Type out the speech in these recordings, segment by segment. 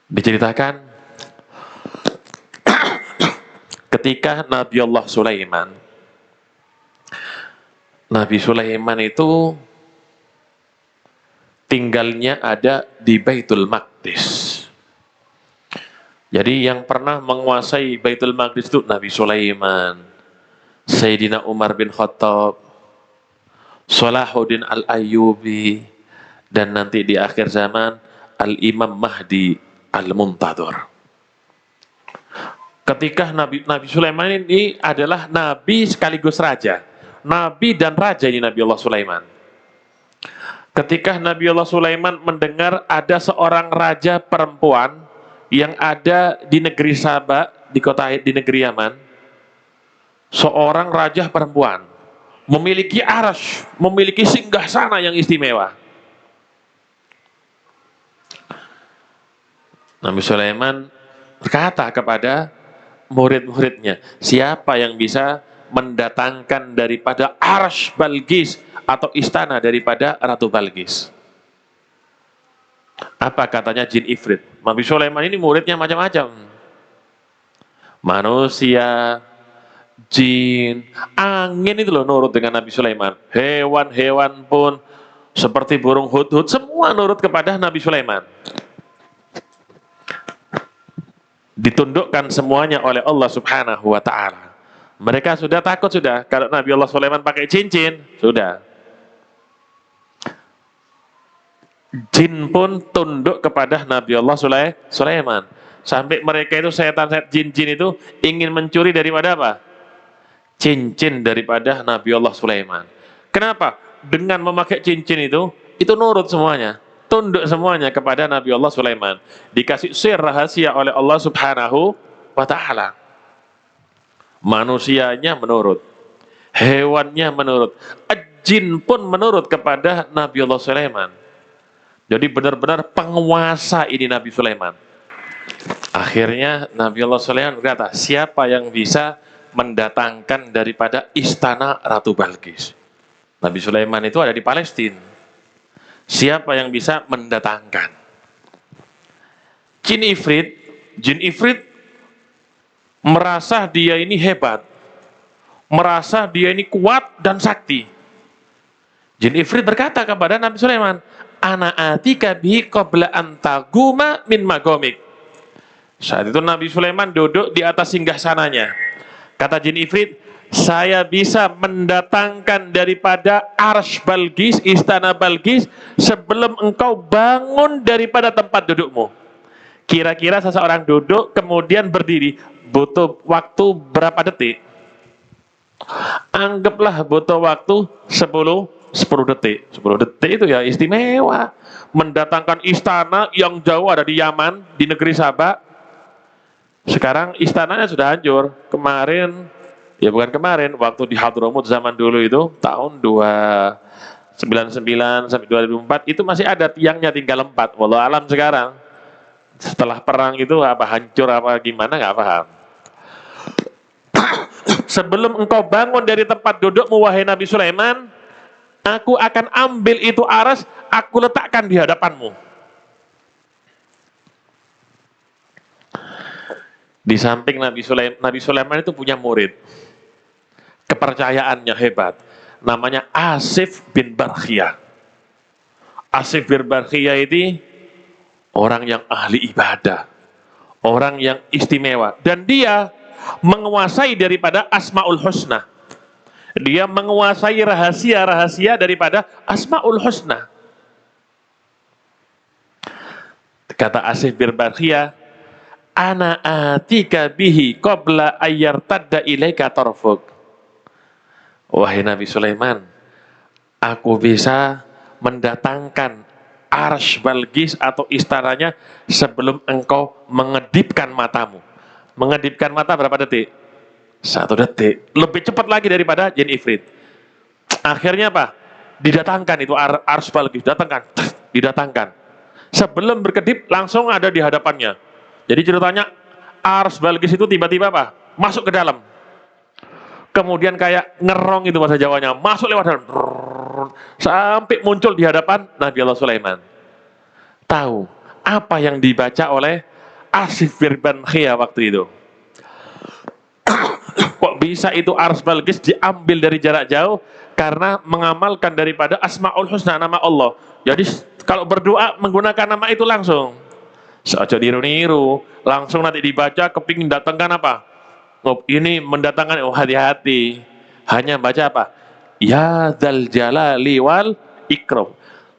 Diceritakan ketika Nabi Sulaiman itu tinggalnya ada di Baitul Maqdis. Jadi yang pernah menguasai Baitul Maqdis itu Nabi Sulaiman, Sayyidina Umar bin Khattab, Salahuddin Al-Ayyubi, dan nanti di akhir zaman Al-Imam Mahdi Al-Muntadhir. Ketika Nabi Sulaiman ini adalah nabi sekaligus raja. Nabi dan raja ini Nabi Allah Sulaiman. Ketika Nabi Allah Sulaiman mendengar ada seorang raja perempuan yang ada di negeri Saba, di negeri Yaman, seorang raja perempuan memiliki arsy, memiliki singgasana yang istimewa. Nabi Sulaiman berkata kepada murid-muridnya, siapa yang bisa mendatangkan daripada arsy Balqis atau istana daripada Ratu Balqis? Apa katanya jin ifrit? Nabi Sulaiman ini muridnya macam-macam. Manusia, jin, angin itu loh nurut dengan Nabi Sulaiman. Hewan-hewan pun seperti burung hudhud semua nurut kepada Nabi Sulaiman. Ditundukkan semuanya oleh Allah Subhanahu wa taala. Mereka sudah takut sudah kalau Nabi Allah Sulaiman pakai cincin, sudah. Jin pun tunduk kepada Nabi Allah Sulaiman. Sampai mereka itu setan-setan jin-jin itu ingin mencuri daripada apa? Cincin daripada Nabi Allah Sulaiman. Kenapa? Dengan memakai cincin itu nurut semuanya. Tunduk semuanya kepada Nabi Allah Sulaiman. Dikasih sir rahasia oleh Allah Subhanahu wa ta'ala. Manusianya menurut. Hewannya menurut. Jin pun menurut kepada Nabi Allah Sulaiman. Jadi benar-benar penguasa ini Nabi Sulaiman. Akhirnya Nabi Allah Sulaiman berkata, siapa yang bisa mendatangkan daripada istana Ratu Balqis? Nabi Sulaiman itu ada di Palestina. Siapa yang bisa mendatangkan? Jin Ifrit merasa dia ini hebat, merasa dia ini kuat dan sakti. Jin Ifrit berkata kepada Nabi Sulaiman, ana atika bihi qabla an taguma min magomik. Saat itu Nabi Sulaiman duduk di atas singgasananya. Kata Jin Ifrit, saya bisa mendatangkan daripada arsy Balqis, istana Balqis, sebelum engkau bangun daripada tempat dudukmu. Kira-kira seseorang duduk kemudian berdiri butuh waktu berapa detik? Anggaplah butuh waktu 10 detik. 10 detik itu ya istimewa. Mendatangkan istana yang jauh ada di Yaman, di negeri Saba. Sekarang istananya sudah hancur. Waktu di Hadramut zaman dulu itu tahun 299 sampai 2004 itu masih ada tiangnya tinggal 4. Wallahu alam sekarang. Setelah perang itu apa hancur apa gimana nggak paham. Sebelum engkau bangun dari tempat dudukmu wahai Nabi Sulaiman, aku akan ambil itu arsy, aku letakkan di hadapanmu. Di samping Nabi Sulaiman itu punya murid. Kepercayaannya hebat. Namanya Asif bin Barkhiyah. Asif bin Barkhiyah ini orang yang ahli ibadah. Orang yang istimewa. Dan dia menguasai daripada Asmaul Husna. Dia menguasai rahasia-rahasia daripada Asmaul Husna. Kata Asif bin Barkhiyah, ana atika bihi qabla ayyartadda ilaika tarfuk. Wahai Nabi Sulaiman, aku bisa mendatangkan arsy Balqis atau istananya sebelum engkau mengedipkan matamu. Mengedipkan mata berapa detik? 1 detik. Lebih cepat lagi daripada jin ifrit. Akhirnya apa? Didatangkan itu arsy Balqis, didatangkan. Sebelum berkedip langsung ada di hadapannya. Jadi ceritanya arsy Balqis itu tiba-tiba apa? Masuk ke dalam. Kemudian kayak ngerong itu bahasa Jawanya, masuk lewat dalam sampai muncul di hadapan Nabi Allah Sulaiman. Tahu apa yang dibaca oleh Asif Birbankhia waktu itu. Kok bisa itu Ars Balqis diambil dari jarak jauh? Karena mengamalkan daripada Asmaul Husna, nama Allah. Jadi kalau berdoa menggunakan nama itu langsung. Saja niru-niru, langsung nanti dibaca kepingin datangkan apa? Oh, ini mendatangkan, oh hati-hati. Hanya baca apa? Ya Dzal Jalali wal Ikram.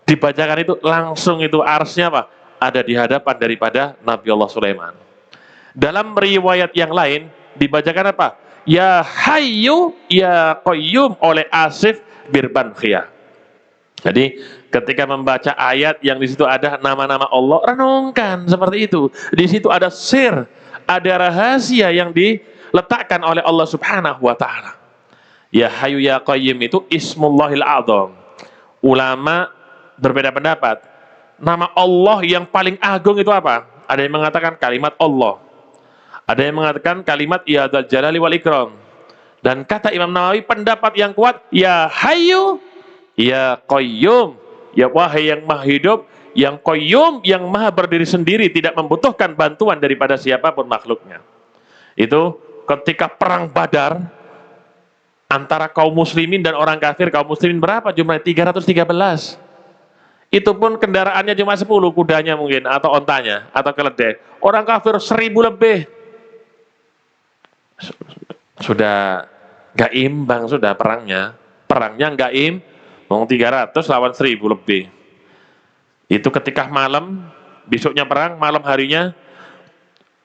Dibacakan itu langsung itu arsnya apa? Ada di hadapan daripada Nabi Allah Sulaiman. Dalam riwayat yang lain dibacakan apa? Ya Hayyu Ya Qayyum oleh Asif Birbankhia. Jadi ketika membaca ayat yang di situ ada nama-nama Allah, renungkan seperti itu. Di situ ada sir, ada rahasia yang diletakkan oleh Allah Subhanahu wa taala. Ya Hayyu Ya Qayyum itu Ismullahil A'zam. Ulama berbeda pendapat. Nama Allah yang paling agung itu apa? Ada yang mengatakan kalimat Allah. Ada yang mengatakan kalimat Ya Dzal Jalali wal Ikram. Dan kata Imam Nawawi pendapat yang kuat, Ya Hayyu Ya Qayyum. Ya wahai yang maha hidup, yang Qayyum, yang maha berdiri sendiri, tidak membutuhkan bantuan daripada siapapun makhluknya. Itu ketika perang Badar antara kaum muslimin dan orang kafir. Kaum muslimin berapa jumlahnya? 313. Itu pun kendaraannya cuma 10, kudanya mungkin, atau ontanya, atau keledai. Orang kafir 1000 lebih. Sudah gak imbang sudah perangnya. Perangnya gak imbang. 300 lawan 1000 lebih. Itu ketika malam, besoknya perang, malam harinya,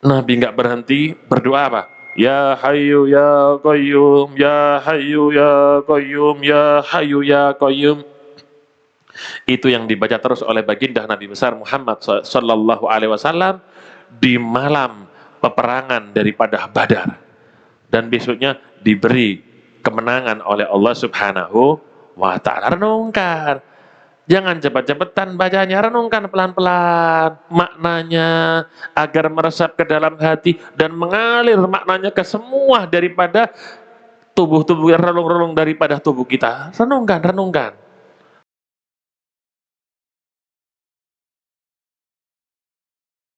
Nabi gak berhenti berdoa apa? Ya Hayyu Ya Qayyum, Ya Hayyu Ya Qayyum, Ya Hayyu Ya Qayyum. Itu yang dibaca terus oleh baginda Nabi besar Muhammad sallallahu alaihi wasallam di malam peperangan daripada Badar. Dan besoknya diberi kemenangan oleh Allah Subhanahu wa ta'ala. Renungkan. Jangan cepat-cepatan bacanya, renungkan pelan-pelan maknanya agar meresap ke dalam hati dan mengalir maknanya ke semua daripada tubuh-tubuh yang relung-relung daripada tubuh kita. Renungkan, renungkan.